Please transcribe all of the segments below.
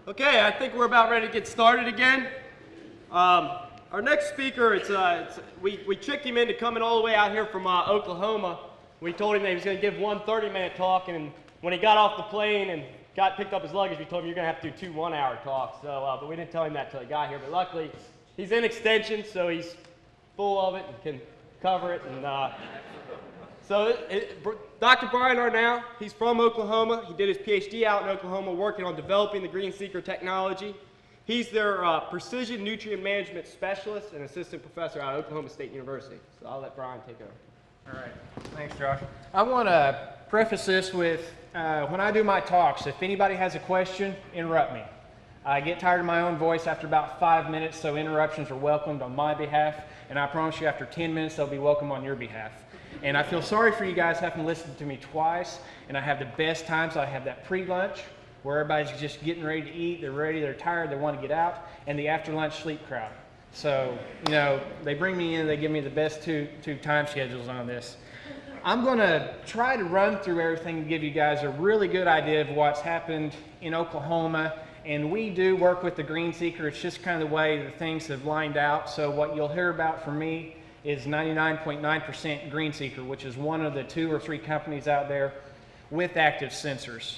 Okay, I think we're about ready to get started again. Our next speaker, we tricked him into coming all the way out here from Oklahoma. We told him that he was going to give one 30-minute talk, and when he got off the plane and picked up his luggage, we told him you're going to have to do two one-hour talks. So, but we didn't tell him that until he got here. But luckily, he's in extension, so he's full of it and can cover it. And Dr. Brian Arnall, he's from Oklahoma. He did his PhD out in Oklahoma working on developing the GreenSeeker technology. He's their precision nutrient management specialist and assistant professor out of Oklahoma State University. So I'll let Brian take over. All right, thanks Josh. I want to preface this with, when I do my talks, if anybody has a question, interrupt me. I get tired of my own voice after about 5 minutes, so interruptions are welcomed on my behalf, and I promise you after 10 minutes they'll be welcome on your behalf. And I feel sorry for you guys having to listen to me twice, and I have the best times. I have that pre-lunch where everybody's just getting ready to eat, they're ready, they're tired, they want to get out, and the after-lunch sleep crowd. So, you know, they bring me in, they give me the best two time schedules on this. I'm going to try to run through everything to give you guys a really good idea of what's happened in Oklahoma. And we do work with the GreenSeeker. It's just kind of the way that things have lined out. So what you'll hear about from me is 99.9% GreenSeeker, which is one of the 2 or 3 companies out there with active sensors.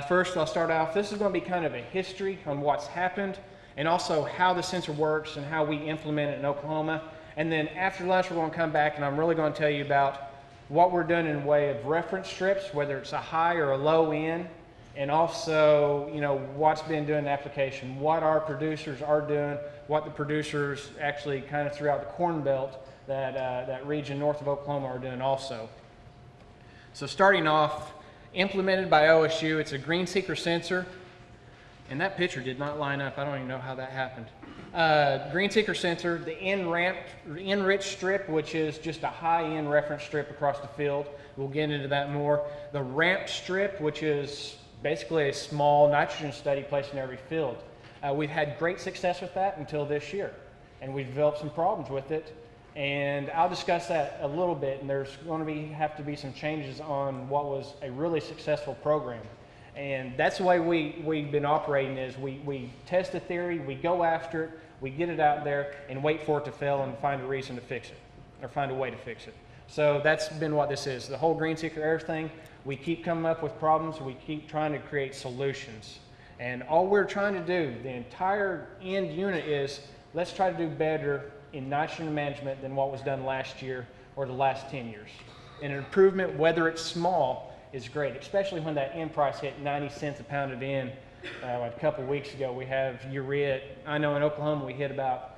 First, I'll start off. This is going to be kind of a history on what's happened and also how the sensor works and how we implement it in Oklahoma. And then after lunch, we're going to come back and I'm really going to tell you about what we're doing in the way of reference strips, whether it's a high or a low end, and also, you know, what's been doing in the application, what our producers are doing, what the producers actually kind of throughout the Corn Belt, that region north of Oklahoma, are doing also. So starting off, implemented by OSU, it's a GreenSeeker sensor, and that picture did not line up. I don't even know how that happened. GreenSeeker sensor, the enriched strip, which is just a high-end reference strip across the field. We'll get into that more. The ramped strip, which is basically a small nitrogen study placed in every field. We've had great success with that until this year, and we've developed some problems with it, and I'll discuss that a little bit, and there's going to have to be some changes on what was a really successful program. And that's the way we've been operating is we test the theory, we go after it, we get it out there, and wait for it to fail and find a reason to fix it, or find a way to fix it. So that's been what this is. The whole GreenSeeker everything, we keep coming up with problems, we keep trying to create solutions. And all we're trying to do, the entire end unit is, let's try to do better in nitrogen management than what was done last year or the last 10 years. And an improvement, whether it's small, is great, especially when that end price hit 90 cents a pound of N. A couple weeks ago, we have urea. I know in Oklahoma we hit about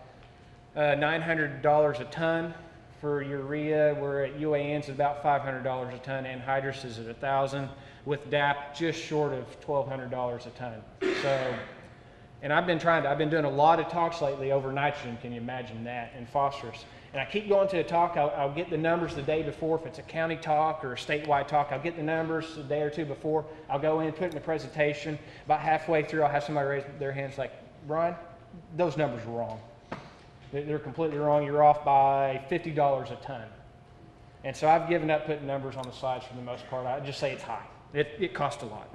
$900 a ton for urea. We're at UAN's at about $500 a ton, and anhydrous is at $1,000, with DAP just short of $1,200 a ton. So, and I've been doing a lot of talks lately over nitrogen. Can you imagine that? And phosphorus. And I keep going to a talk, I'll get the numbers the day before. If it's a county talk or a statewide talk, I'll get the numbers a day or two before. I'll go in, put it in the presentation. About halfway through, I'll have somebody raise their hands like, Brian, those numbers are wrong. They're completely wrong. You're off by $50 a ton. And so I've given up putting numbers on the slides for the most part. I just say it's high. It costs a lot.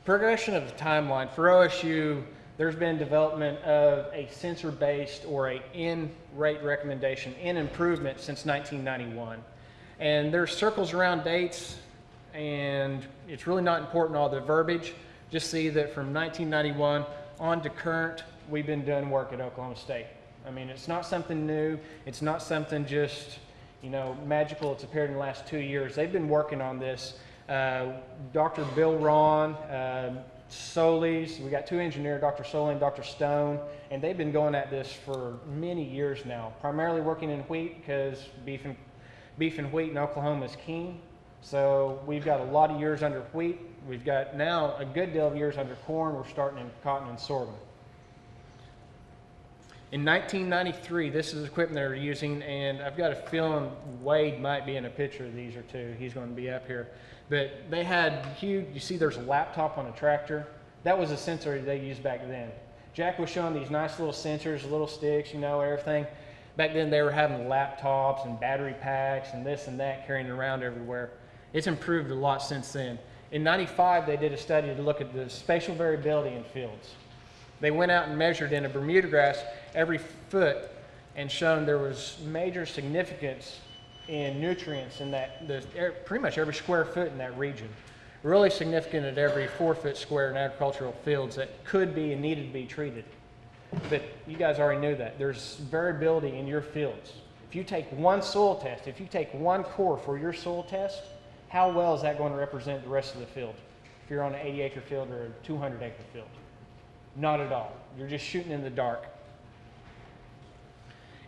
Progression of the timeline. For OSU, there's been development of a sensor-based or a N-rate recommendation, N improvement since 1991. And there's circles around dates, and it's really not important all the verbiage. Just see that from 1991 on to current, we've been doing work at Oklahoma State. I mean, it's not something new. It's not something just, you know, magical. It's appeared in the last 2 years. They've been working on this. Dr. Bill Ron, Solis, we got 2 engineers, Dr. Soley and Dr. Stone, and they've been going at this for many years now, primarily working in wheat because beef and wheat in Oklahoma is king. So we've got a lot of years under wheat. We've got now a good deal of years under corn. We're starting in cotton and sorghum. In 1993, this is equipment they're using, and I've got a feeling Wade might be in a picture of these or two. He's going to be up here. But they had huge, you see there's a laptop on a tractor. That was a sensor they used back then. Jack was showing these nice little sensors, little sticks, you know, everything. Back then they were having laptops and battery packs and this and that carrying around everywhere. It's improved a lot since then. In '95, they did a study to look at the spatial variability in fields. They went out and measured in a Bermuda grass every foot and shown there was major significance in nutrients in that, pretty much every square foot in that region. Really significant at every 4-foot square in agricultural fields that could be and needed to be treated. But you guys already knew that. There's variability in your fields. If you take one soil test, if you take one core for your soil test, how well is that going to represent the rest of the field? If you're on an 80-acre field or a 200-acre field? Not at all. You're just shooting in the dark.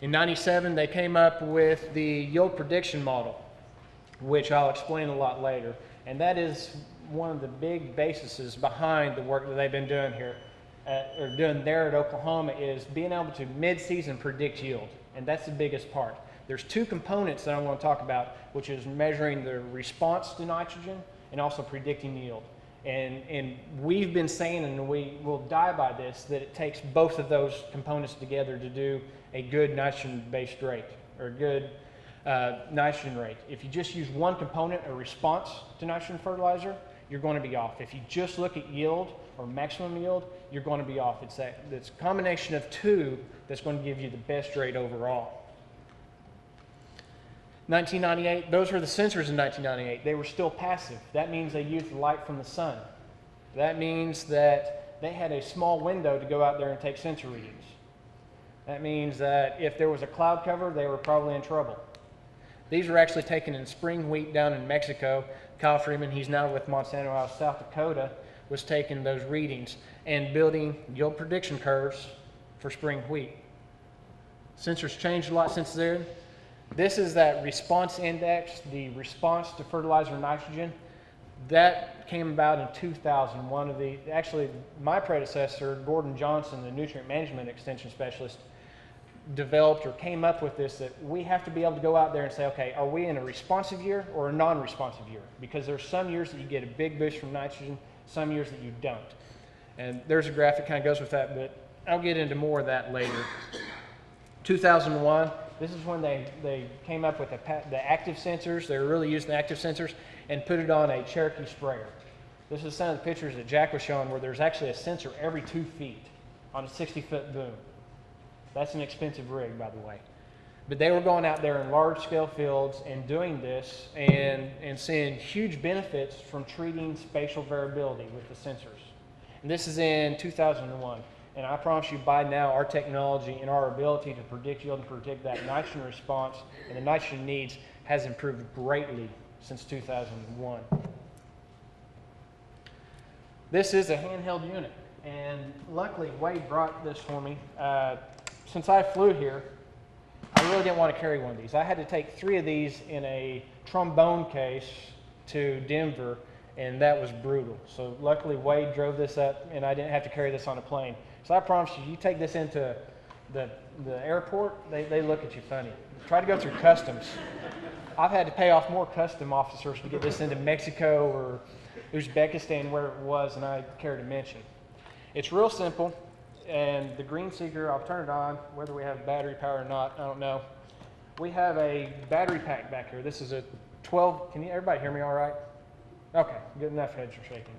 In '97, they came up with the yield prediction model, which I'll explain a lot later. And that is one of the big bases behind the work that they've been doing here, or doing there at Oklahoma, is being able to mid-season predict yield. And that's the biggest part. There's two components that I want to talk about, which is measuring the response to nitrogen and also predicting yield. And we've been saying, and we will die by this, that it takes both of those components together to do a good nitrogen-based rate, or a good nitrogen rate. If you just use one component, a response to nitrogen fertilizer, you're going to be off. If you just look at yield or maximum yield, you're going to be off. It's a combination of two that's going to give you the best rate overall. 1998, those were the sensors in 1998. They were still passive. That means they used the light from the sun. That means that they had a small window to go out there and take sensor readings. That means that if there was a cloud cover, they were probably in trouble. These were actually taken in spring wheat down in Mexico. Kyle Freeman, he's now with Monsanto out of South Dakota, was taking those readings and building yield prediction curves for spring wheat. Sensors changed a lot since then. This is that response index, the response to fertilizer and nitrogen. That came about in 2000. Actually, my predecessor, Gordon Johnson, the nutrient management extension specialist, developed or came up with this, that we have to be able to go out there and say, okay, are we in a responsive year or a non-responsive year? Because there's some years that you get a big boost from nitrogen, some years that you don't. And there's a graph that kind of goes with that, but I'll get into more of that later. 2001, this is when they came up with the active sensors. They were really using the active sensors and put it on a Cherokee sprayer. This is some of the pictures that Jack was showing where there's actually a sensor every 2 feet on a 60-foot boom. That's an expensive rig, by the way. But they were going out there in large-scale fields and doing this and seeing huge benefits from treating spatial variability with the sensors. And this is in 2001. And I promise you, by now, our technology and our ability to predict yield and predict that nitrogen response and the nitrogen needs has improved greatly since 2001. This is a handheld unit. And luckily, Wade brought this for me. Since I flew here, I really didn't want to carry one of these. I had to take 3 of these in a trombone case to Denver, and that was brutal. So luckily, Wade drove this up, and I didn't have to carry this on a plane. So I promise you, you take this into the airport, they look at you funny. Try to go through customs. I've had to pay off more custom officers to get this into Mexico or Uzbekistan, where it was, and I care to mention. It's real simple. And the GreenSeeker, I'll turn it on, whether we have battery power or not, I don't know. We have a battery pack back here. This is a 12, can everybody hear me all right? Okay, good enough, heads are shaking.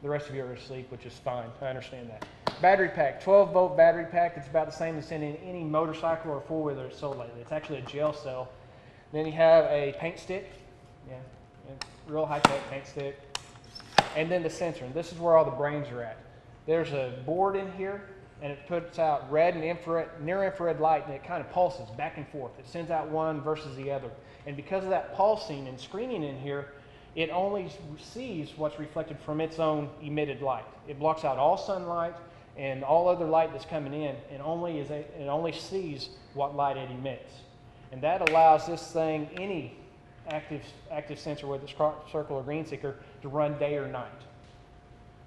The rest of you are asleep, which is fine, I understand that. Battery pack, 12-volt battery pack. It's about the same as in any motorcycle or four-wheeler that's sold lately. It's actually a gel cell. Then you have a paint stick, real high-tech paint stick. And then the sensor, and this is where all the brains are at. There's a board in here, and it puts out red and infrared, near-infrared light, and it kind of pulses back and forth. It sends out one versus the other. And because of that pulsing and screening in here, it only sees what's reflected from its own emitted light. It blocks out all sunlight and all other light that's coming in, and it only sees what light it emits. And that allows this thing, any active sensor, whether it's Circle or GreenSeeker, to run day or night.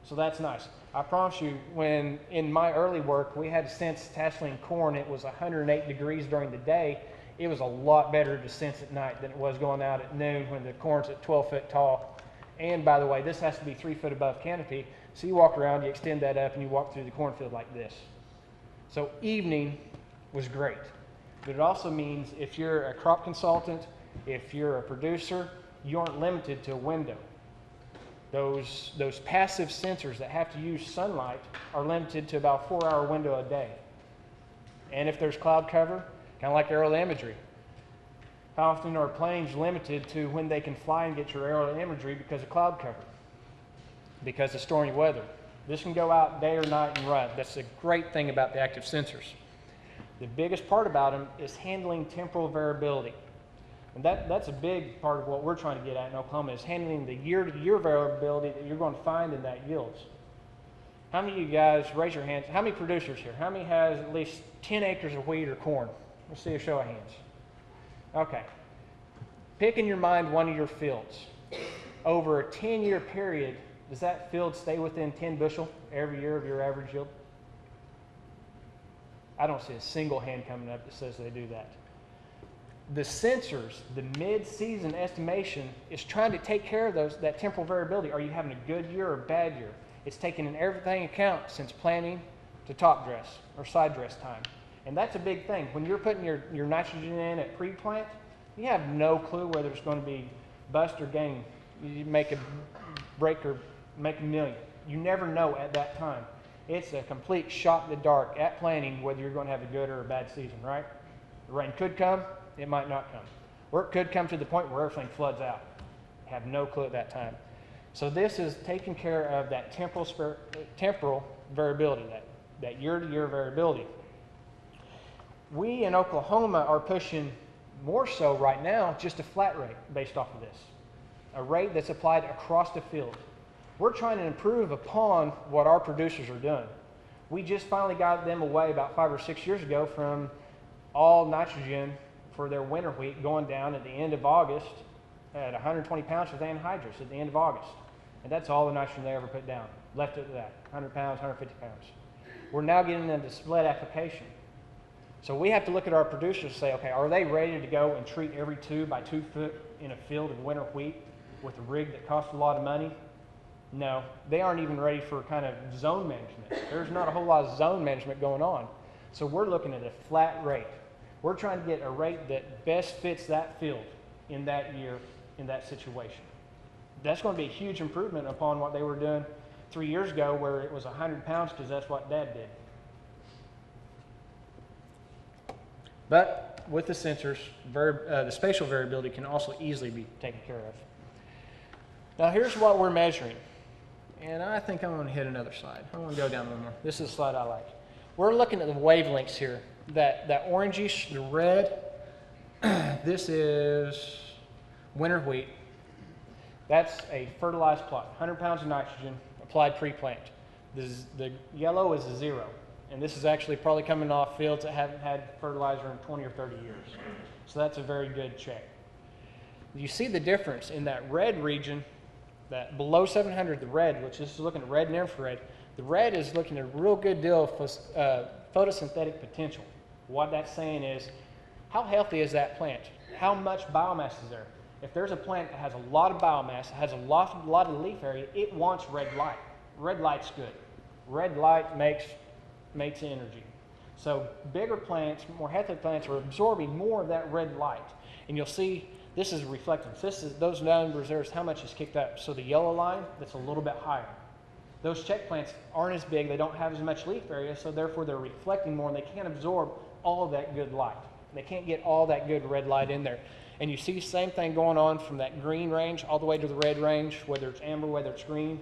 So that's nice. I promise you, when in my early work, we had to sense tasseling corn. It was 108 degrees during the day. It was a lot better to sense at night than it was going out at noon when the corn's at 12 foot tall. And by the way, this has to be 3 foot above canopy. So you walk around, you extend that up, and you walk through the cornfield like this. So evening was great. But it also means if you're a crop consultant, if you're a producer, you aren't limited to a window. those passive sensors that have to use sunlight are limited to about a 4-hour window a day. And if there's cloud cover, kind of like aerial imagery, how often are planes limited to when they can fly and get your aerial imagery because of cloud cover, because of stormy weather? This can go out day or night and run. That's a great thing about the active sensors. The biggest part about them is handling temporal variability. And that's a big part of what we're trying to get at in Oklahoma, is handling the year-to-year variability that you're going to find in that yields. How many of you guys, raise your hands, how many producers here? How many has at least 10 acres of wheat or corn? Let's see a show of hands. Okay. Pick in your mind one of your fields. Over a 10-year period, does that field stay within 10 bushel every year of your average yield? I don't see a single hand coming up that says they do that. The sensors, the mid-season estimation, is trying to take care of that temporal variability. Are you having a good year or a bad year? It's taking in everything account since planting to top dress or side dress time. And that's a big thing. When you're putting your nitrogen in at pre-plant, you have no clue whether it's going to be bust or gain. You make a break or make a million. You never know at that time. It's a complete shot in the dark at planting whether you're going to have a good or a bad season, right? The rain could come, it might not come. Or it could come to the point where everything floods out. You have no clue at that time. So this is taking care of that temporal variability, that year-to-year variability. We in Oklahoma are pushing more so right now just a flat rate based off of this, a rate that's applied across the field. We're trying to improve upon what our producers are doing. We just finally got them away about 5 or 6 years ago from all nitrogen for their winter wheat going down at the end of August at 120 pounds for the anhydrous at the end of August. And that's all the nitrogen they ever put down. Left it at that, 100 pounds, 150 pounds. We're now getting them to split application. So we have to look at our producers and say, okay, are they ready to go and treat every 2 by 2 foot in a field of winter wheat with a rig that costs a lot of money? No, they aren't even ready for kind of zone management. There's not a whole lot of zone management going on. So we're looking at a flat rate. We're trying to get a rate that best fits that field in that year, in that situation. That's going to be a huge improvement upon what they were doing 3 years ago, where it was 100 pounds because that's what Dad did. But with the sensors, the spatial variability can also easily be taken care of. Now here's what we're measuring. And I think I'm going to hit another slide. I'm going to go down one more. This is the slide I like. We're looking at the wavelengths here. That orangish, the red, this is winter wheat. That's a fertilized plot, 100 pounds of nitrogen applied pre-plant. The yellow is a 0. And this is actually probably coming off fields that haven't had fertilizer in 20 or 30 years. So that's a very good check. You see the difference in that red region, that below 700, the red, which is looking at red and infrared. The red is looking at a real good deal of photosynthetic potential. What that's saying is, how healthy is that plant? How much biomass is there? If there's a plant that has a lot of biomass, has a lot of leaf area, it wants red light. Red light's good. Red light makes energy. So bigger plants, more healthy plants are absorbing more of that red light. And you'll see this is reflectance. Those numbers there is how much is kicked up. So the yellow line, that's a little bit higher. Those check plants aren't as big, they don't have as much leaf area, so therefore they're reflecting more and they can't absorb all of that good light. They can't get all that good red light in there. And you see the same thing going on from that green range all the way to the red range, whether it's amber, whether it's green,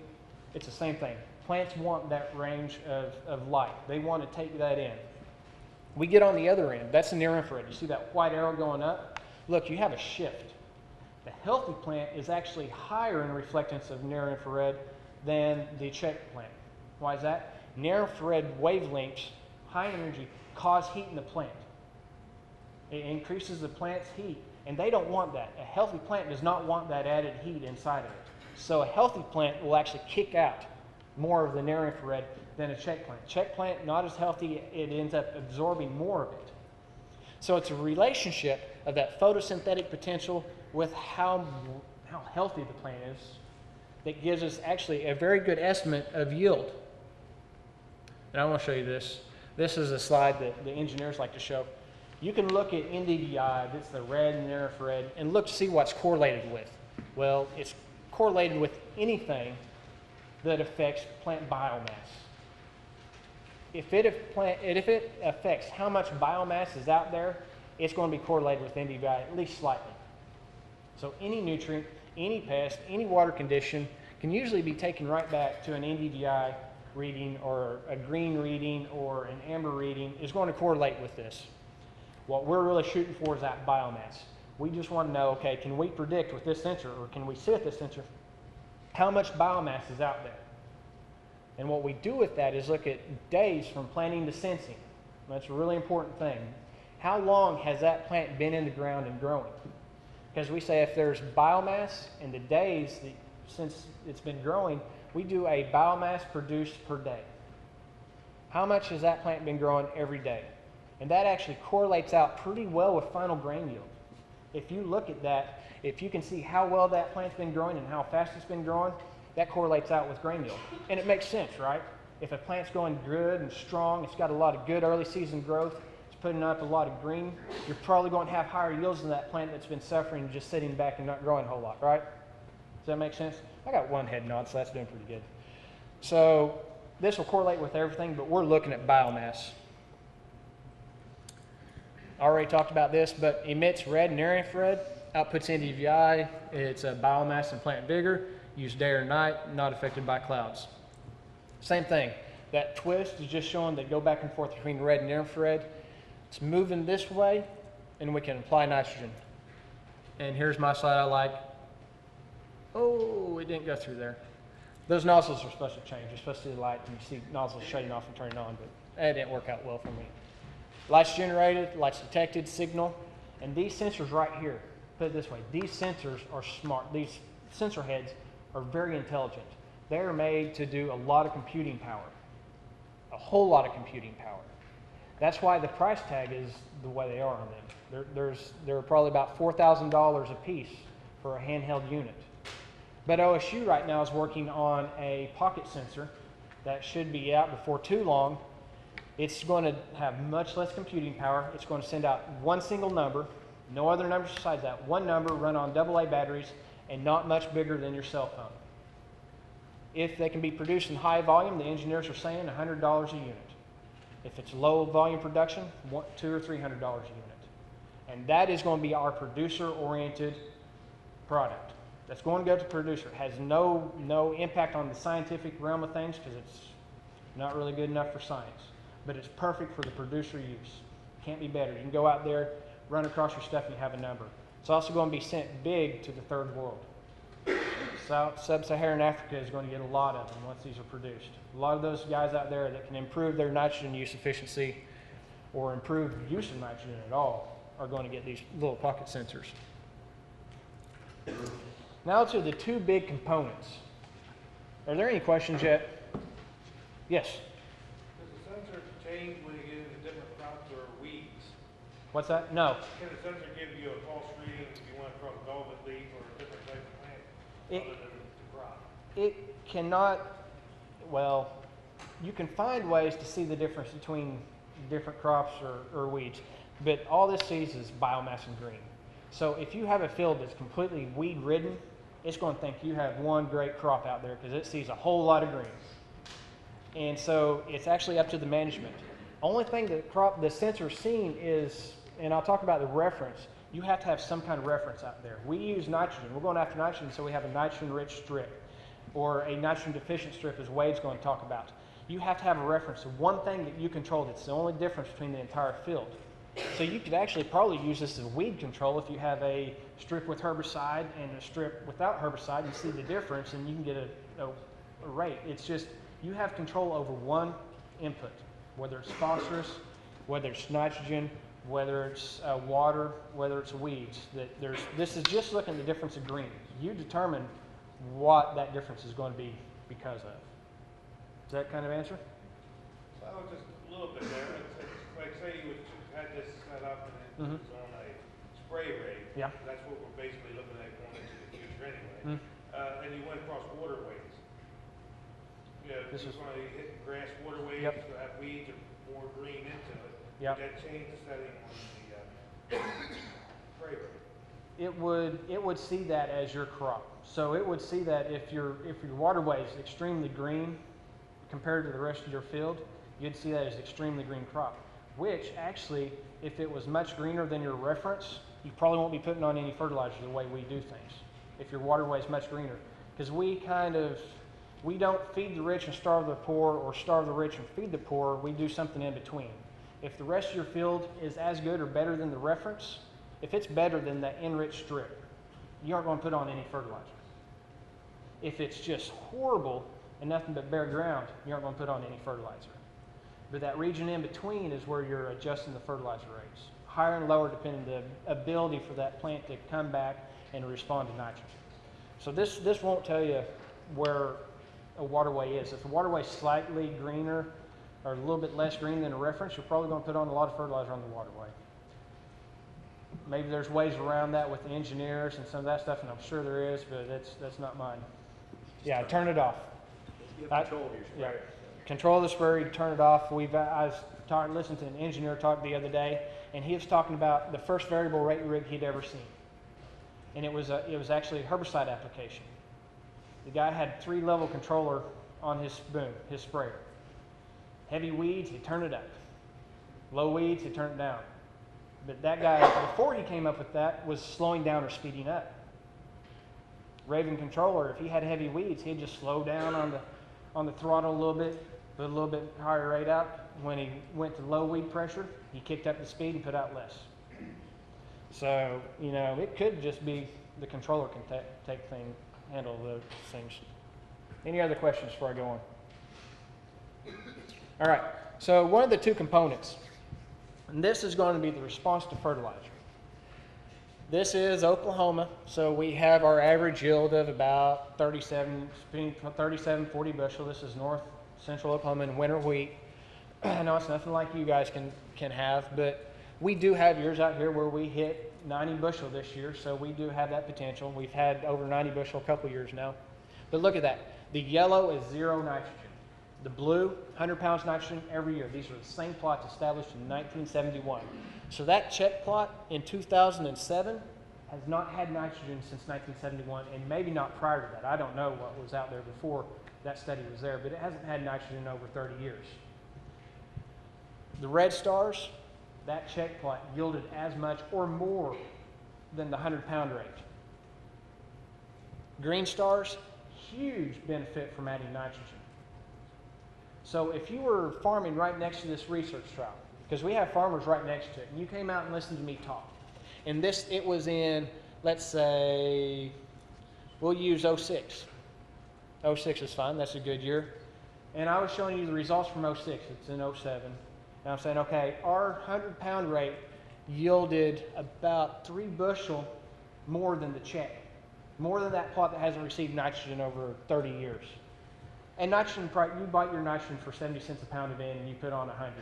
it's the same thing. Plants want that range of light. They want to take that in. We get on the other end. That's the near infrared. You see that white arrow going up? Look, you have a shift. The healthy plant is actually higher in reflectance of near infrared than the check plant. Why is that? Near infrared wavelengths, high energy, cause heat in the plant. It increases the plant's heat, and they don't want that. A healthy plant does not want that added heat inside of it. So a healthy plant will actually kick out more of the near infrared than a check plant. Check plant, not as healthy, it ends up absorbing more of it. So it's a relationship of that photosynthetic potential with how healthy the plant is that gives us actually a very good estimate of yield. And I want to show you this. This is a slide that the engineers like to show. You can look at NDVI, that's the red and near infrared, and look to see what's correlated with. Well, it's correlated with anything that affects plant biomass. If it affects how much biomass is out there, it's going to be correlated with NDVI at least slightly. So any nutrient, any pest, any water condition can usually be taken right back to an NDVI reading or a green reading or an amber reading is going to correlate with this. What we're really shooting for is that biomass. We just want to know, okay, can we predict with this sensor, or can we see with this sensor how much biomass is out there? And what we do with that is look at days from planting to sensing. That's a really important thing. How long has that plant been in the ground and growing? Because we say if there's biomass in the days since it's been growing, we do a biomass produced per day. How much has that plant been growing every day? And that actually correlates out pretty well with final grain yield. If you look at that, if you can see how well that plant's been growing and how fast it's been growing, that correlates out with grain yield. And it makes sense, right? If a plant's going good and strong, it's got a lot of good early season growth, it's putting up a lot of green, you're probably going to have higher yields than that plant that's been suffering, just sitting back and not growing a whole lot, right? Does that make sense? I got one head nod, so that's doing pretty good. So this will correlate with everything, but we're looking at biomass. Already talked about this, but emits red and near infrared, outputs NDVI, it's a biomass and plant vigor, used day or night, not affected by clouds. Same thing, that twist is just showing that go back and forth between red and infrared. It's moving this way, and we can apply nitrogen. And here's my slide I like. Oh, it didn't go through there. Those nozzles are supposed to change. You're supposed to see the light, and you see nozzles shutting off and turning on, but it didn't work out well for me. Lights generated, lights detected, signal, and these sensors right here, put it this way, these sensors are smart. These sensor heads are very intelligent. They are made to do a lot of computing power, a whole lot of computing power. That's why the price tag is the way they are on them. They're probably about $4,000 a piece for a handheld unit. But OSU right now is working on a pocket sensor that should be out before too long. It's going to have much less computing power. It's going to send out one single number, no other numbers besides that, one number run on AA batteries and not much bigger than your cell phone. If they can be produced in high volume, the engineers are saying $100 a unit. If it's low volume production, $200 or $300 a unit. And that is going to be our producer-oriented product. That's going to go to the producer. It has no impact on the scientific realm of things because it's not really good enough for science. But it's perfect for the producer use. Can't be better. You can go out there, run across your stuff, and you have a number. It's also going to be sent big to the third world. Sub-Saharan Africa is going to get a lot of them once these are produced. A lot of those guys out there that can improve their nitrogen use efficiency or improve the use of nitrogen at all are going to get these little pocket sensors. Now to the two big components. Are there any questions yet? Yes? Does the sensor change when you get into different crops or weeds? What's that? No. Can the sensor give you a false reading if you went across velvet leaf or a different type of plant other than the crop? It cannot, well, you can find ways to see the difference between different crops or weeds, but all this sees is biomass and green. So if you have a field that's completely weed ridden, it's going to think you have one great crop out there because it sees a whole lot of green. And so it's actually up to the management. Only thing the sensor's seeing is, and I'll talk about the reference, you have to have some kind of reference out there. We use nitrogen. We're going after nitrogen, so we have a nitrogen-rich strip or a nitrogen-deficient strip, as Wade's going to talk about. You have to have a reference to one thing that you control that's the only difference between the entire field. So you could actually probably use this as weed control if you have a strip with herbicide and a strip without herbicide. You see the difference and you can get a rate. It's just you have control over one input, whether it's phosphorus, whether it's nitrogen, whether it's water, whether it's weeds. This is just looking at the difference of green. You determine what that difference is going to be because of. Does that kind of answer? Well, just a little bit there. Like say you had this set up and it was on a spray rate. Yeah. That's what we're basically looking at going into the future anyway. And you went across waterways. You know, this is when you hit grass waterways, Yep. you have weeds or more green into it. Yep. That changed the setting on the spray rate. it would see that as your crop. So it would see that if your waterway is extremely green compared to the rest of your field, you'd see that as extremely green crop. Which actually, if it was much greener than your reference, you probably won't be putting on any fertilizer the way we do things. If your waterway is much greener, because we don't feed the rich and starve the poor, or starve the rich and feed the poor. We do something in between. If the rest of your field is as good or better than the reference, if it's better than that enriched strip, you aren't going to put on any fertilizer. If it's just horrible and nothing but bare ground, you aren't going to put on any fertilizer. But that region in between is where you're adjusting the fertilizer rates. Higher and lower depending on the ability for that plant to come back and respond to nitrogen. So this won't tell you where a waterway is. If the waterway is slightly greener or a little bit less green than a reference, you're probably going to put on a lot of fertilizer on the waterway. Maybe there's ways around that with the engineers and some of that stuff, and I'm sure there is, but that's not mine. Yeah, turn it off. You have control of your sprayer. Yeah. Control the sprayer, you turn it off. I listened to an engineer talk the other day, and he was talking about the first variable rate rig he'd ever seen. And it was actually a herbicide application. The guy had 3-level controller on his boom, his sprayer. Heavy weeds, he'd turn it up. Low weeds, he'd turn it down. But that guy, before he came up with that, was slowing down or speeding up. Raven controller, if he had heavy weeds, he'd just slow down on the throttle a little bit, put a little bit higher rate out. When he went to low weed pressure, he kicked up the speed and put out less. So, it could just be the controller can handle those things. Any other questions before I go on? All right, so one of the two components, and this is going to be the response to fertilizer. This is Oklahoma, so we have our average yield of about 37, 40 bushel. This is north central Oklahoma in winter wheat. I know it's nothing like you guys can have, but we do have years out here where we hit 90 bushel this year, so we do have that potential. We've had over 90 bushel a couple years now. But look at that. The yellow is 0 nitrogen. The blue, 100 pounds nitrogen every year. These are the same plots established in 1971. So that check plot in 2007 has not had nitrogen since 1971, and maybe not prior to that. I don't know what was out there before that study was there, but it hasn't had nitrogen in over 30 years. The red stars, that check plot yielded as much or more than the 100-pound rate. Green stars, huge benefit from adding nitrogen. So if you were farming right next to this research trial, because we have farmers right next to it, and you came out and listened to me talk, and it was in, let's say, we'll use 06. 06 is fine, that's a good year. And I was showing you the results from 06, it's in 07. And I'm saying, okay, our 100-pound rate yielded about 3 bushel more than the check, more than that plot that hasn't received nitrogen over 30 years. And nitrogen, you bought your nitrogen for 70 cents a pound of in, and you put on 100.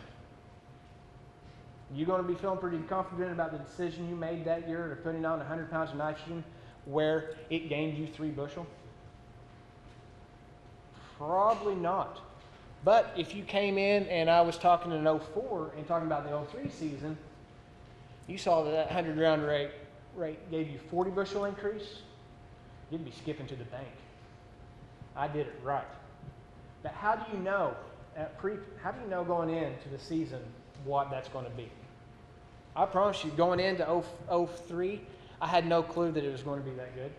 You going to be feeling pretty confident about the decision you made that year of putting on 100 pounds of nitrogen where it gained you 3 bushel? Probably not. But if you came in and I was talking in 04 and talking about the 03 season, you saw that 100 round rate gave you 40 bushel increase, you'd be skipping to the bank. I did it right. But how do you know going into the season what that's going to be? I promise you, going into 03, I had no clue that it was going to be that good.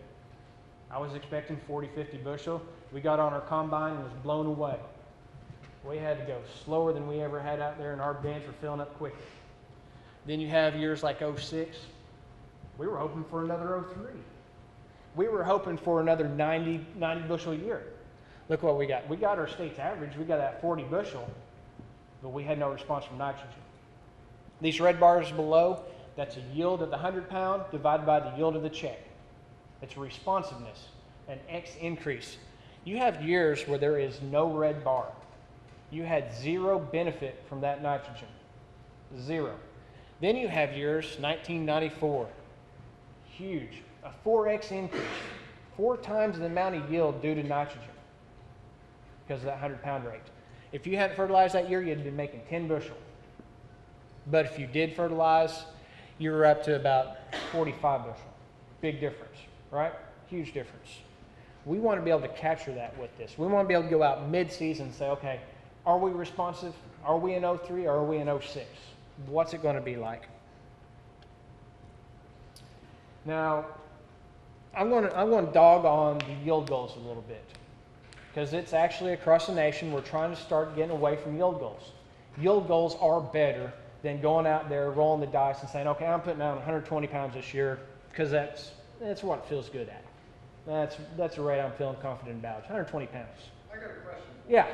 I was expecting 40, 50 bushel. We got on our combine and was blown away. We had to go slower than we ever had out there, and our bins were filling up quicker. Then you have years like 06. We were hoping for another 03. We were hoping for another 90 bushel a year. Look what we got. We got our state's average. We got that 40 bushel, but we had no response from nitrogen. These red bars below, that's a yield of the 100-pound divided by the yield of the check. It's responsiveness, an X increase. You have years where there is no red bar. You had 0 benefit from that nitrogen. 0. Then you have years, 1994. Huge. A 4X increase. 4 times the amount of yield due to nitrogen because of that 100-pound rate. If you hadn't fertilized that year, you'd been making 10 bushel. But if you did fertilize, you were up to about 45 bushel. Big difference, right? Huge difference. We want to be able to capture that with this. We want to be able to go out mid-season and say, okay, are we responsive? Are we in 03 or are we in 06? What's it going to be like? Now, I'm going to dog on the yield goals a little bit, because it's actually across the nation we're trying to start getting away from yield goals. Yield goals are better than going out there, rolling the dice and saying, okay, I'm putting down 120 pounds this year, because that's what it feels good at. That's the rate I'm feeling confident about. It's 120 pounds. I got a question. Yeah.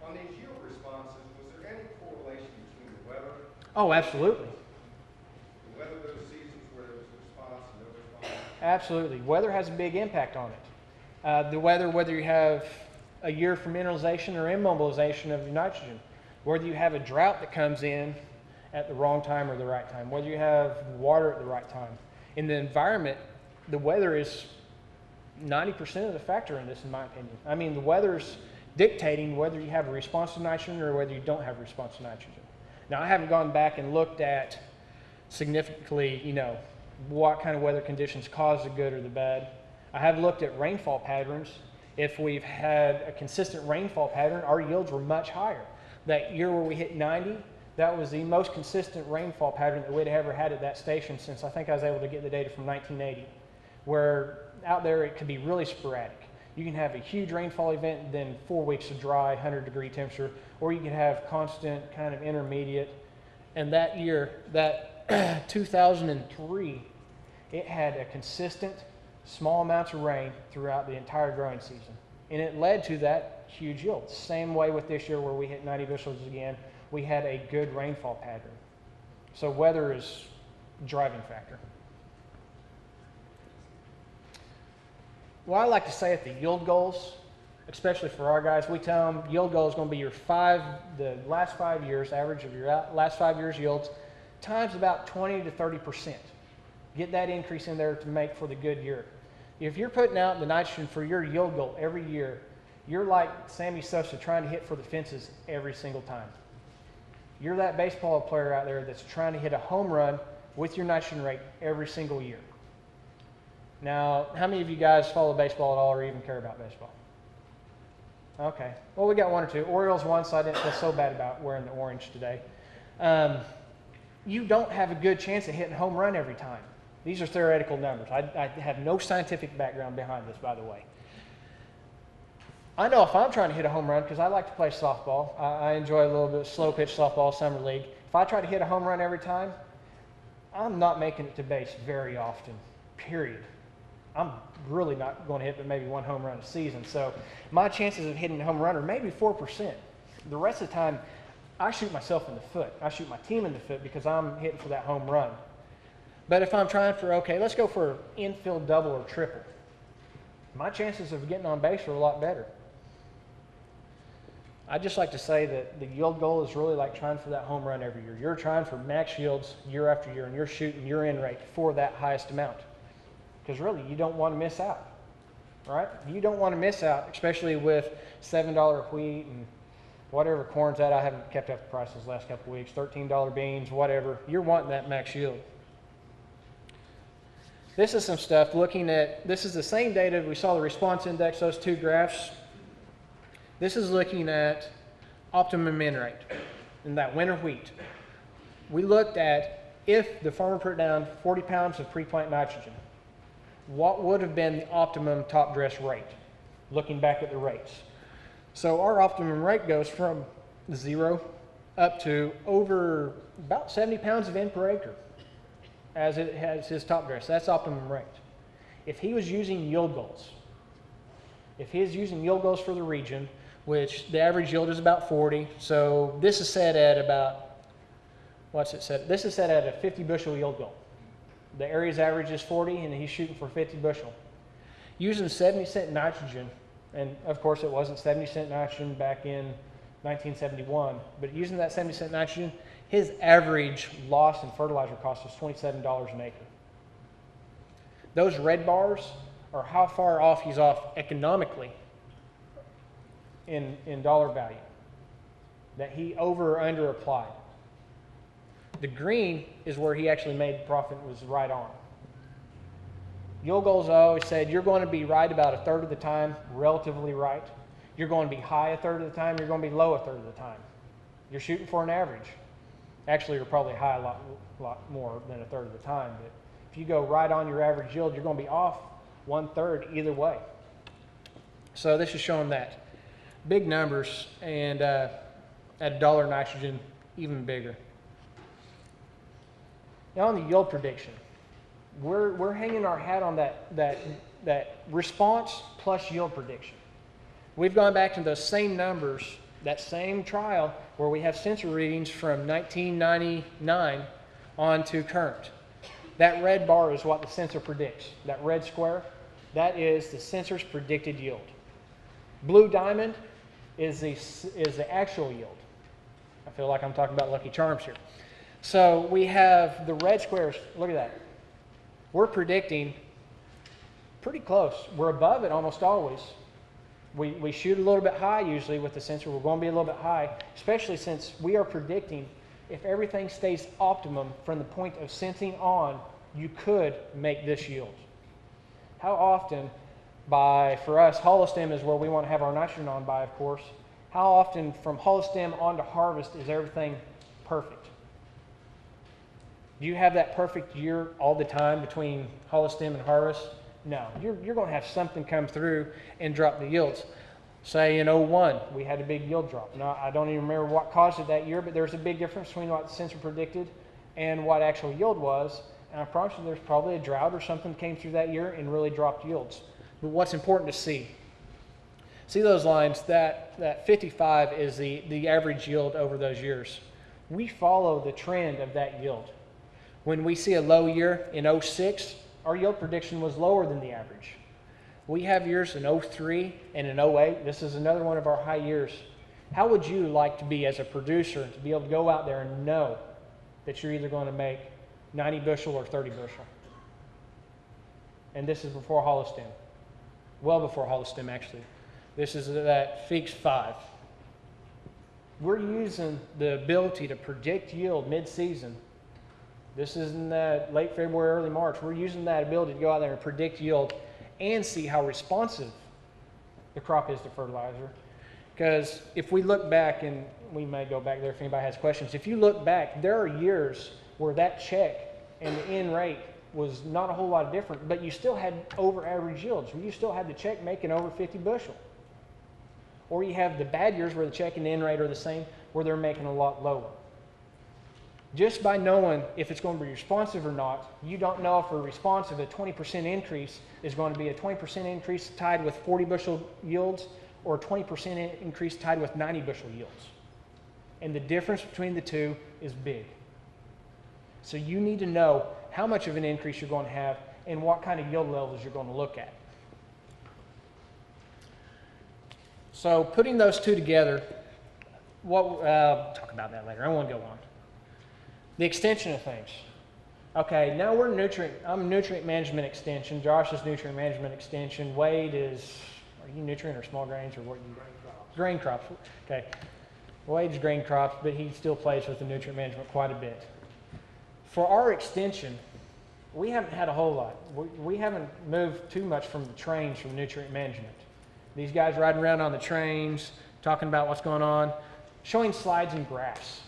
On these yield responses, was there any correlation between the weather? Oh, absolutely. The weather those seasons where there was a response and no response? Absolutely. Weather has a big impact on it. The weather, whether you have a year for mineralization or immobilization of your nitrogen, whether you have a drought that comes in at the wrong time or the right time, whether you have water at the right time. In the environment, the weather is 90% of the factor in this, in my opinion. I mean, the weather's dictating whether you have a response to nitrogen or whether you don't have a response to nitrogen. Now, I haven't gone back and looked at significantly, what kind of weather conditions cause the good or the bad. I have looked at rainfall patterns. If we've had a consistent rainfall pattern, our yields were much higher. That year where we hit 90, that was the most consistent rainfall pattern that we'd ever had at that station since I think I was able to get the data from 1980, where out there it could be really sporadic. You can have a huge rainfall event, then 4 weeks of dry, 100-degree temperature, or you can have constant kind of intermediate. And that year, that 2003, it had a consistent small amounts of rain throughout the entire growing season. And it led to that huge yield. Same way with this year where we hit 90 bushels again, we had a good rainfall pattern. So weather is a driving factor. What I like to say at the yield goals, especially for our guys, we tell them yield goal is going to be the last 5 years, average of your last 5 years yields, times about 20 to 30%. Get that increase in there to make for the good year. If you're putting out the nitrogen for your yield goal every year, you're like Sammy Sosa trying to hit for the fences every single time. You're that baseball player out there that's trying to hit a home run with your nitrogen rate every single year. Now, how many of you guys follow baseball at all or even care about baseball? Okay. Well, we got one or two. Orioles won, so I didn't feel so bad about wearing the orange today. You don't have a good chance of hitting a home run every time. These are theoretical numbers. I have no scientific background behind this, by the way. I know if I'm trying to hit a home run, because I like to play softball. I enjoy a little bit of slow pitch softball, summer league. If I try to hit a home run every time, I'm not making it to base very often, period. I'm really not going to hit but maybe one home run a season. So my chances of hitting a home run are maybe 4%. The rest of the time, I shoot myself in the foot. I shoot my team in the foot because I'm hitting for that home run. But if I'm trying for, okay, let's go for an infield double or triple, my chances of getting on base are a lot better. I just like to say that the yield goal is really like trying for that home run every year. You're trying for max yields year after year, and you're shooting your in rate for that highest amount. Because really, you don't want to miss out, right? You don't want to miss out, especially with $7 wheat and whatever corn's at. I haven't kept up the prices the last couple of weeks. $13 beans, whatever. You're wanting that max yield. This is some stuff looking at, this is the same data. We saw the response index, those two graphs. This is looking at optimum in rate in that winter wheat. We looked at if the farmer put down 40 pounds of pre-plant nitrogen, what would have been the optimum top dress rate, looking back at the rates. So our optimum rate goes from 0 up to over about 70 pounds of N per acre as it has his top dress. That's optimum rate. If he was using yield goals, if he is using yield goals for the region, which the average yield is about 40, so this is set at about, what's it set? This is set at a 50 bushel yield goal. The area's average is 40, and he's shooting for 50 bushel. Using 70 cent nitrogen, and of course it wasn't 70 cent nitrogen back in 1971, but using that 70 cent nitrogen, his average loss in fertilizer cost was $27 an acre. Those red bars are how far off he's off economically in dollar value, that he over or under applied. The green is where he actually made the profit, was right on. Yield goals, I always said, you're going to be right about a third of the time, relatively right. You're going to be high a third of the time. You're going to be low a third of the time. You're shooting for an average. Actually, you're probably high a lot more than a third of the time. But if you go right on your average yield, you're going to be off 1/3 either way. So this is showing that. Big numbers, and at $1 nitrogen, even bigger. Now on the yield prediction, we're hanging our hat on that response plus yield prediction. We've gone back to those same numbers, that same trial where we have sensor readings from 1999 on to current. That red bar is what the sensor predicts. That red square, that is the sensor's predicted yield. Blue diamond is the actual yield. I feel like I'm talking about Lucky Charms here. So we have the red squares. Look at that. We're predicting pretty close. We're above it almost always. We shoot a little bit high usually with the sensor. We're going to be a little bit high, especially since we are predicting if everything stays optimum from the point of sensing on, you could make this yield. How often, for us, hollow stem is where we want to have our nitrogen on by, of course. How often from hollow stem on to harvest is everything perfect? Do you have that perfect year all the time between hollow stem and harvest? No. You're going to have something come through and drop the yields. Say in 01, we had a big yield drop. Now, I don't even remember what caused it that year, but there's a big difference between what the sensor predicted and what actual yield was. And I promise you there's probably a drought or something came through that year and really dropped yields. But what's important to see those lines, that 55 is the average yield over those years. We follow the trend of that yield. When we see a low year in 06, our yield prediction was lower than the average. We have years in 03 and in 08. This is another one of our high years. How would you like to be as a producer to be able to go out there and know that you're either going to make 90 bushel or 30 bushel? And this is before hollow stem. Well before hollow stem, actually. This is that Feeks 5. We're using the ability to predict yield mid-season. This is in late February, early March. We're using that ability to go out there and predict yield and see how responsive the crop is to fertilizer. Because if we look back, and we may go back there if anybody has questions, if you look back, there are years where that check and the end rate was not a whole lot different, but you still had over average yields. You still had the check making over 50 bushel. Or you have the bad years where the check and the end rate are the same, where they're making a lot lower. Just by knowing if it's going to be responsive or not, you don't know if a responsive, a 20% increase is going to be a 20% increase tied with 40 bushel yields or a 20% increase tied with 90 bushel yields. And the difference between the two is big. So you need to know how much of an increase you're going to have and what kind of yield levels you're going to look at. So putting those two together, we'll talk about that later. I won't go on. The extension of things. Okay, now we're I'm nutrient management extension. Josh is nutrient management extension. Wade is, are you nutrient or small grains or what? Grain crops. Okay. Wade's grain crops, but he still plays with the nutrient management quite a bit. For our extension, we haven't had a whole lot. We haven't moved too much from the trains from nutrient management. These guys riding around on the trains, talking about what's going on, showing slides and graphs.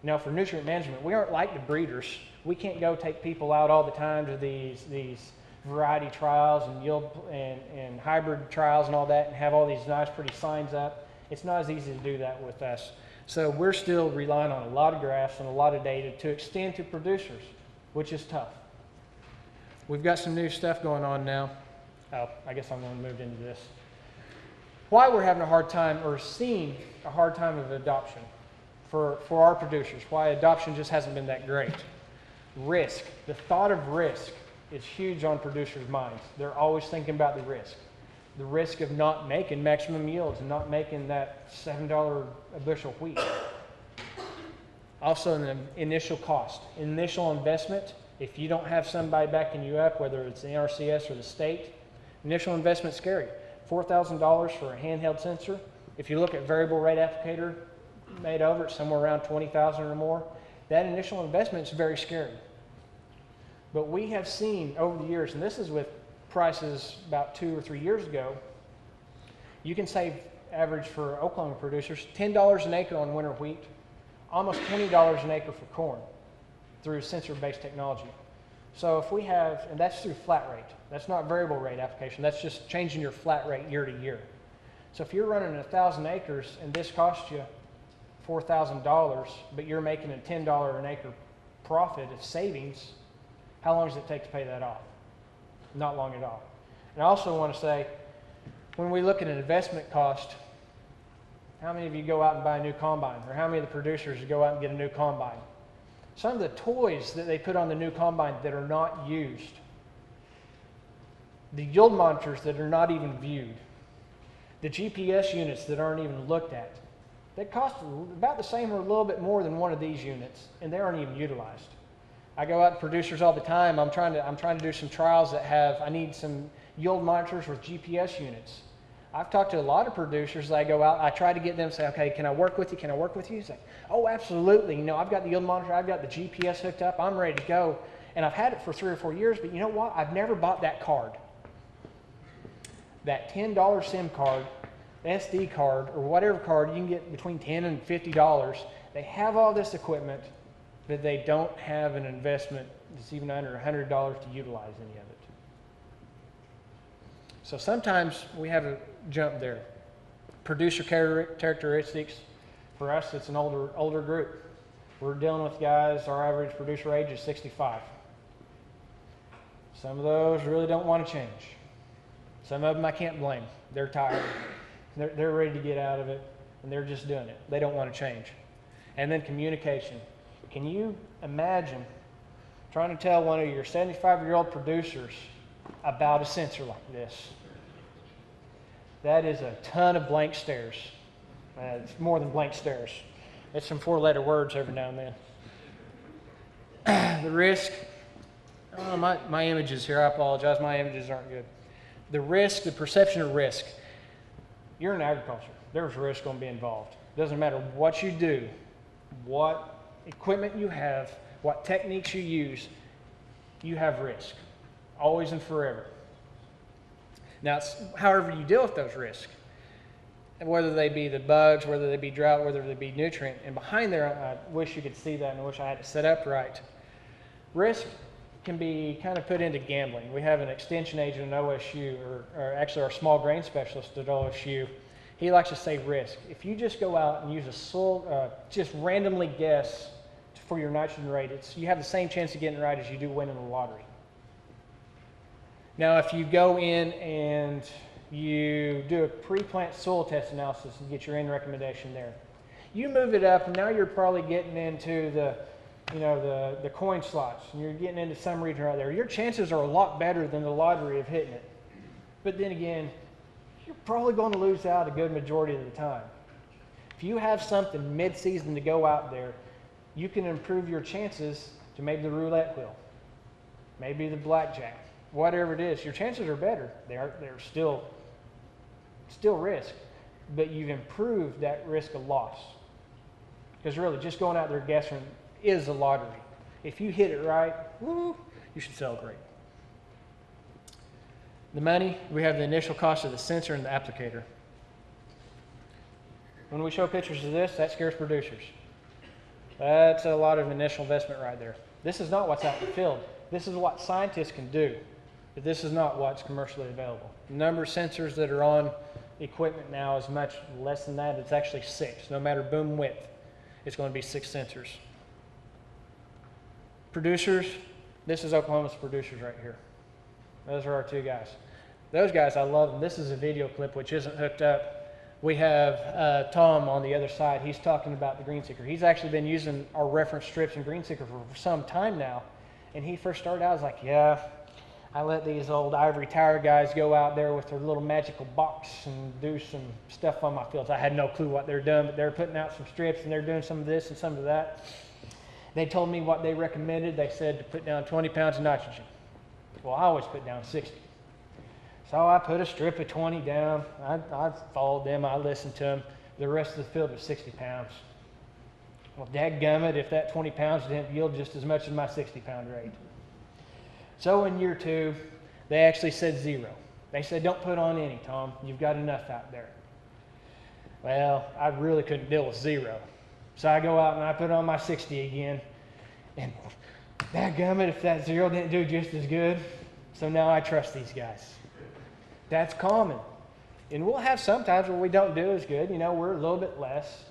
Now, for nutrient management, we aren't like the breeders. We can't go take people out all the time to these variety trials and yield and hybrid trials and all that and have all these nice, pretty signs up. It's not as easy to do that with us. So we're still relying on a lot of graphs and a lot of data to extend to producers, which is tough. We've got some new stuff going on now. Oh, I guess I'm going to move into this. Why we're having a hard time or seeing a hard time of adoption for our producers, why adoption just hasn't been that great. Risk. The thought of risk is huge on producers' minds. They're always thinking about the risk. The risk of not making maximum yields and not making that $7 a bushel wheat. Also, the initial cost. Initial investment, if you don't have somebody backing you up, whether it's the NRCS or the state, initial investment's scary. $4,000 for a handheld sensor. If you look at variable rate applicator made over, it's somewhere around $20,000 or more. That initial investment is very scary. But we have seen over the years, and this is with prices about 2 or 3 years ago, you can save average for Oklahoma producers $10 an acre on winter wheat, almost $20 an acre for corn through sensor-based technology. So if we have, and that's through flat rate, that's not variable rate application, that's just changing your flat rate year to year. So if you're running 1,000 acres and this costs you $4,000, but you're making a $10 an acre profit of savings, how long does it take to pay that off? Not long at all. And I also want to say, when we look at an investment cost, how many of you go out and buy a new combine? Or how many of the producers go out and get a new combine? Some of the toys that they put on the new combine that are not used, the yield monitors that are not even viewed, the GPS units that aren't even looked at, they cost about the same or a little bit more than one of these units, and they aren't even utilized. I go out to producers all the time. I'm trying to do some trials that I need some yield monitors with GPS units. I've talked to a lot of producers. I go out, I try to get them to say, okay, can I work with you? Can I work with you? He's like, oh, absolutely. You know, I've got the yield monitor, I've got the GPS hooked up, I'm ready to go. And I've had it for 3 or 4 years, but you know what? I've never bought that card. That $10 SIM card, SD card, or whatever card, you can get between $10 and $50. They have all this equipment, but they don't have an investment that's even under $100 to utilize any of it. So sometimes we have a jump there. Producer characteristics, for us, it's an older group. We're dealing with guys, our average producer age is 65. Some of those really don't want to change. Some of them I can't blame. They're tired. They're ready to get out of it, and they're just doing it. They don't want to change. And then communication. Can you imagine trying to tell one of your 75-year-old producers about a sensor like this? That is a ton of blank stares. It's more than blank stares. It's some 4-letter words every now and then. The risk, oh, my images here, I apologize, my images aren't good. The risk, the perception of risk. You're in agriculture. There's risk going to be involved. Doesn't matter what you do, what equipment you have, what techniques you use, you have risk, always and forever. Now, it's however you deal with those risks, and whether they be the bugs, whether they be drought, whether they be nutrient. And behind there, I wish you could see that, and I wish I had it set up right. Risk can be kind of put into gambling. We have an extension agent at OSU, or actually our small grain specialist at OSU. He likes to say risk. If you just go out and use a soil, just randomly guess for your nitrogen rate, you have the same chance of getting it right as you do winning the lottery. Now, if you go in and you do a pre-plant soil test analysis and get your end recommendation there, you move it up, and now you're probably getting into the coin slots, and you're getting into some region right there. Your chances are a lot better than the lottery of hitting it. But then again, you're probably going to lose out a good majority of the time. If you have something mid-season to go out there, you can improve your chances to maybe the roulette wheel, maybe the blackjack, whatever it is. Your chances are better. They're still risk, but you've improved that risk of loss. Because really, just going out there guessing is a lottery. If you hit it right, woo, you should celebrate. The money, we have the initial cost of the sensor and the applicator. When we show pictures of this, that scares producers. That's a lot of initial investment right there. This is not what's out in the field. This is what scientists can do, but this is not what's commercially available. The number of sensors that are on equipment now is much less than that. It's actually 6. No matter boom width, it's going to be 6 sensors. Producers, this is Oklahoma's producers right here. Those are our 2 guys. Those guys, I love them. This is a video clip which isn't hooked up. We have Tom on the other side. He's talking about the GreenSeeker. He's actually been using our reference strips in GreenSeeker for some time now. And he first started out, I was like, yeah, I let these old ivory tower guys go out there with their little magical box and do some stuff on my fields. I had no clue what they're doing, but they're putting out some strips and they're doing some of this and some of that. They told me what they recommended. They said to put down 20 pounds of nitrogen. Well, I always put down 60. So I put a strip of 20 down. I followed them. I listened to them. The rest of the field was 60 pounds. Well, dadgummit, if that 20 pounds didn't yield just as much as my 60-pound rate. So in year 2, they actually said 0. They said, don't put on any, Tom. You've got enough out there. Well, I really couldn't deal with 0. So I go out and I put on my 60 again. And dadgummit, if that 0 didn't do just as good. So now I trust these guys. That's common. And we'll have some times where we don't do as good. You know, we're a little bit less.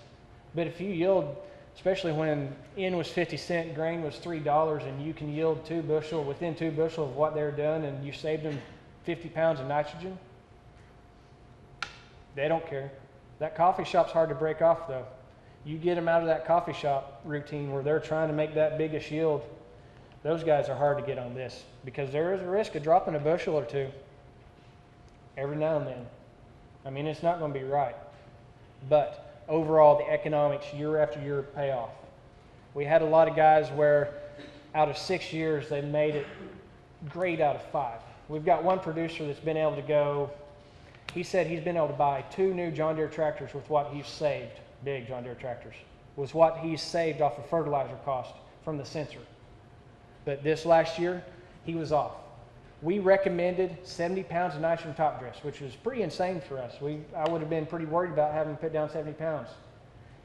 But if you yield, especially when N was 50 cents, grain was $3, and you can yield 2 bushel, within 2 bushel of what they're doing, and you saved them 50 pounds of nitrogen, they don't care. That coffee shop's hard to break off, though. You get them out of that coffee shop routine where they're trying to make that biggest yield, those guys are hard to get on this because there is a risk of dropping a bushel or 2 every now and then. I mean, it's not going to be right. But overall, the economics year after year pay off. We had a lot of guys where out of 6 years, they made it great out of 5. We've got one producer that's been able to go, he said he's been able to buy 2 new John Deere tractors with what he's saved, big John Deere tractors, was what he's saved off of fertilizer cost from the sensor. But this last year, he was off. We recommended 70 pounds of nitrogen top dress, which was pretty insane for us. I would have been pretty worried about having to put down 70 pounds.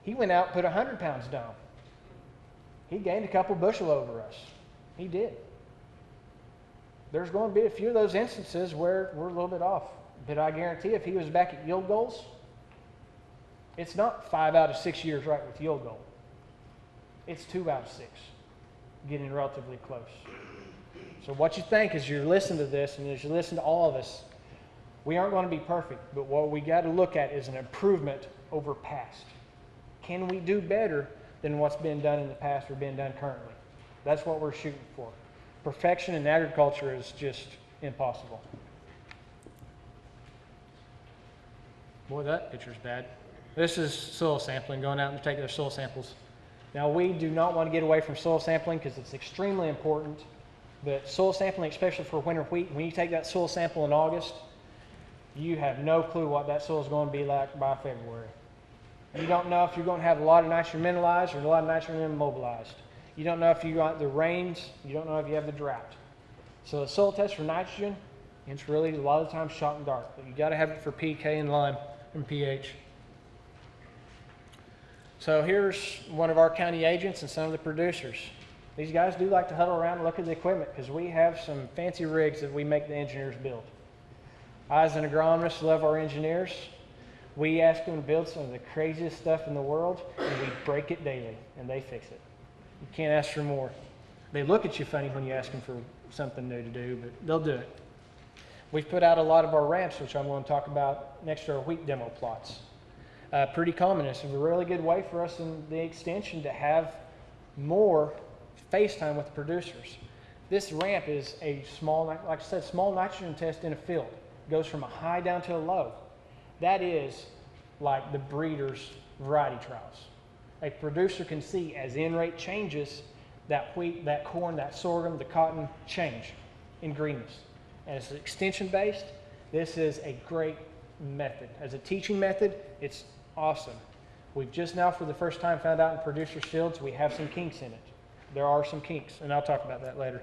He went out and put 100 pounds down. He gained a couple bushel over us. He did. There's going to be a few of those instances where we're a little bit off. But I guarantee if he was back at yield goals, it's not 5 out of 6 years right with yield goal. It's 2 out of 6, getting relatively close. So what you think as you listen to this and as you listen to all of us, we aren't going to be perfect, but what we got to look at is an improvement over past. Can we do better than what's been done in the past or been done currently? That's what we're shooting for. Perfection in agriculture is just impossible. Boy, that picture's bad. This is soil sampling, going out and taking their soil samples. Now, we do not want to get away from soil sampling because it's extremely important. But soil sampling, especially for winter wheat, when you take that soil sample in August, you have no clue what that soil is going to be like by February. You don't know if you're going to have a lot of nitrogen mineralized or a lot of nitrogen immobilized. You don't know if you got the rains. You don't know if you have the drought. So the soil test for nitrogen, it's really a lot of the time shot in the dark. But you got to have it for pK and lime and pH. So here's one of our county agents and some of the producers. These guys do like to huddle around and look at the equipment because we have some fancy rigs that we make the engineers build. I, as an agronomist, love our engineers. We ask them to build some of the craziest stuff in the world, and we break it daily, and they fix it. You can't ask for more. They look at you funny when you ask them for something new to do, but they'll do it. We've put out a lot of our ramps, which I'm going to talk about next to our wheat demo plots. Pretty common. It's a really good way for us in the extension to have more FaceTime with the producers. This ramp is a small, like I said, small nitrogen test in a field. It goes from a high down to a low. That is like the breeder's variety trials. A producer can see as N rate changes, that wheat, that corn, that sorghum, the cotton change in greenness. And it's extension based. This is a great method. As a teaching method, it's awesome. We've just now for the first time found out in producers' fields we have some kinks in it. There are some kinks, and I'll talk about that later.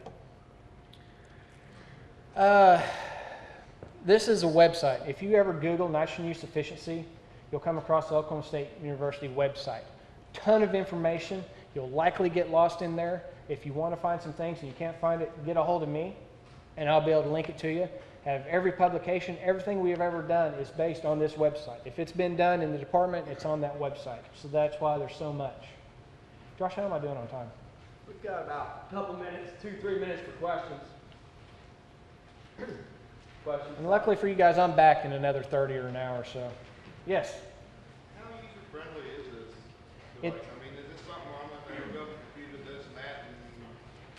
This is a website. If you ever Google nitrogen use efficiency, you'll come across the Oklahoma State University website. Ton of information. You'll likely get lost in there. If you want to find some things and you can't find it, get a hold of me, and I'll be able to link it to you. Have every publication, everything we have ever done is based on this website. If it's been done in the department, it's on that website. So that's why there's so much. Josh, how am I doing on time? We've got about a couple minutes, 2-3 minutes for questions. Questions? And luckily for you guys, I'm back in another 30 or an hour or so. Yes? How user-friendly is this It- device? I mean, is this something where I'm going to hook up a computer, this and that, and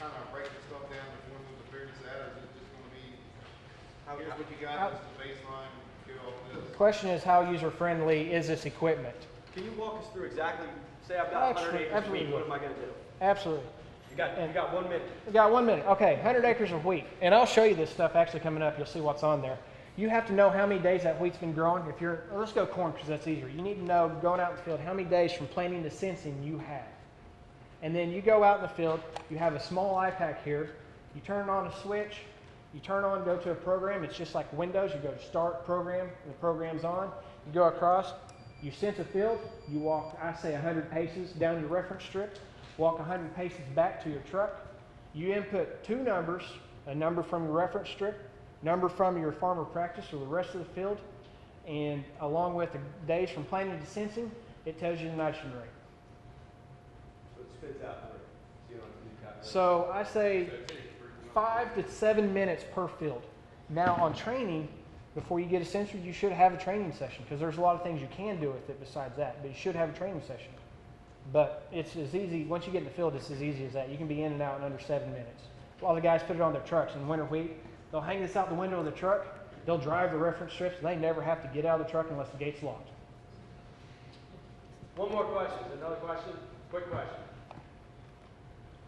kind of break the stuff down which one was the fairness at, or is it just going to be, here's what you got, this is the baseline, do all this? The question is, how user-friendly is this equipment? Can you walk us through exactly, say I've got 100 acres of wheat, what am I going to do? Absolutely. You got 1 minute. We got 1 minute. Okay, 100 acres of wheat. And I'll show you this stuff actually coming up. You'll see what's on there. You have to know how many days that wheat's been growing. If you're, let's go corn because that's easier. You need to know, going out in the field, how many days from planting to sensing you have. And then you go out in the field, you have a small iPack here, You turn on a switch, you turn on, go to a program. It's just like Windows. You go to Start Program, and the program's on. You go across, you sense a field, you walk, I say 100 paces down your reference strip, walk 100 paces back to your truck. You input two numbers, a number from your reference strip, number from your farmer practice or the rest of the field, and along with the days from planting to sensing, it tells you the nitrogen rate. So it spits out the rate. So you don't have to do calculations. So I say 5 to 7 minutes per field. Now on training, before you get a sensor, you should have a training session because there's a lot of things you can do with it besides that, but you should have a training session. But it's as easy, once you get in the field, it's as easy as that. You can be in and out in under 7 minutes. A lot of the guys put it on their trucks in winter wheat. They'll hang this out the window of the truck, they'll drive the reference strips, and they never have to get out of the truck unless the gate's locked. One more question. Another question? Quick question.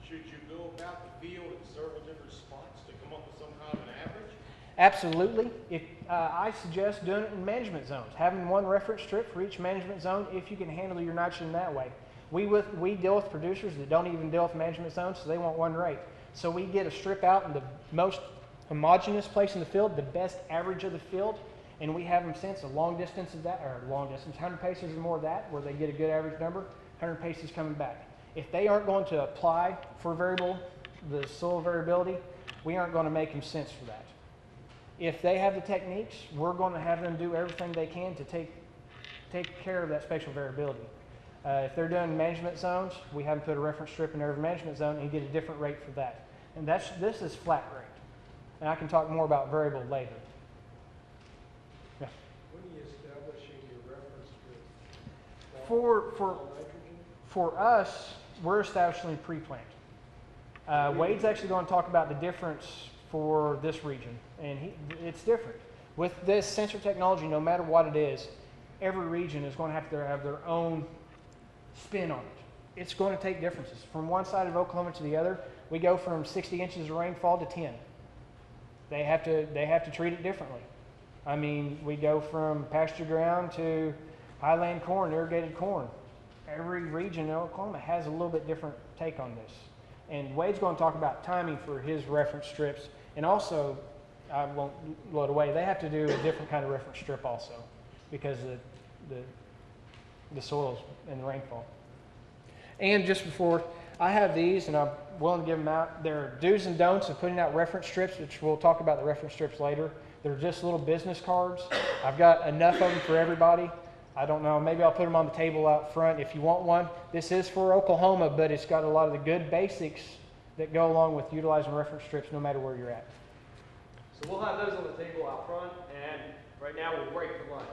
Should you go about the field at several different spots to come up with some kind of an average? Absolutely. If I suggest doing it in management zones, having one reference strip for each management zone if you can handle your nitrogen that way. We deal with producers that don't even deal with management zones, so they want one rate. So we get a strip out in the most homogeneous place in the field, the best average of the field, and we have them sense a long distance of that, or long distance, 100 paces or more of that, where they get a good average number, 100 paces coming back. If they aren't going to apply for the soil variability, we aren't going to make them sense for that. If they have the techniques, we're going to have them do everything they can to take care of that spatial variability. If they're doing management zones, we have them put a reference strip in every management zone and get a different rate for that. And this is flat rate. And I can talk more about variable later. Yeah. When are you establishing your reference strip? For Nitrogen? For us, we're establishing pre-plant. Wade's actually going to talk about the difference for this region, and it's different. With this sensor technology, no matter what it is, every region is going to have their own spin on it. It's going to take differences. From one side of Oklahoma to the other, we go from 60 inches of rainfall to 10. They have to treat it differently. I mean, we go from pasture ground to highland corn, irrigated corn. Every region in Oklahoma has a little bit different take on this. And Wade's going to talk about timing for his reference strips. And also, I won't load away, they have to do a different kind of reference strip also because the soils and the rainfall. And just before, I have these and I'm willing to give them out. There are do's and don'ts of putting out reference strips, which we'll talk about the reference strips later. They're just little business cards. I've got enough of them for everybody. I don't know, maybe I'll put them on the table out front if you want one. This is for Oklahoma, but it's got a lot of the good basics that go along with utilizing reference strips no matter where you're at. So we'll have those on the table out front, and right now we'll break for lunch.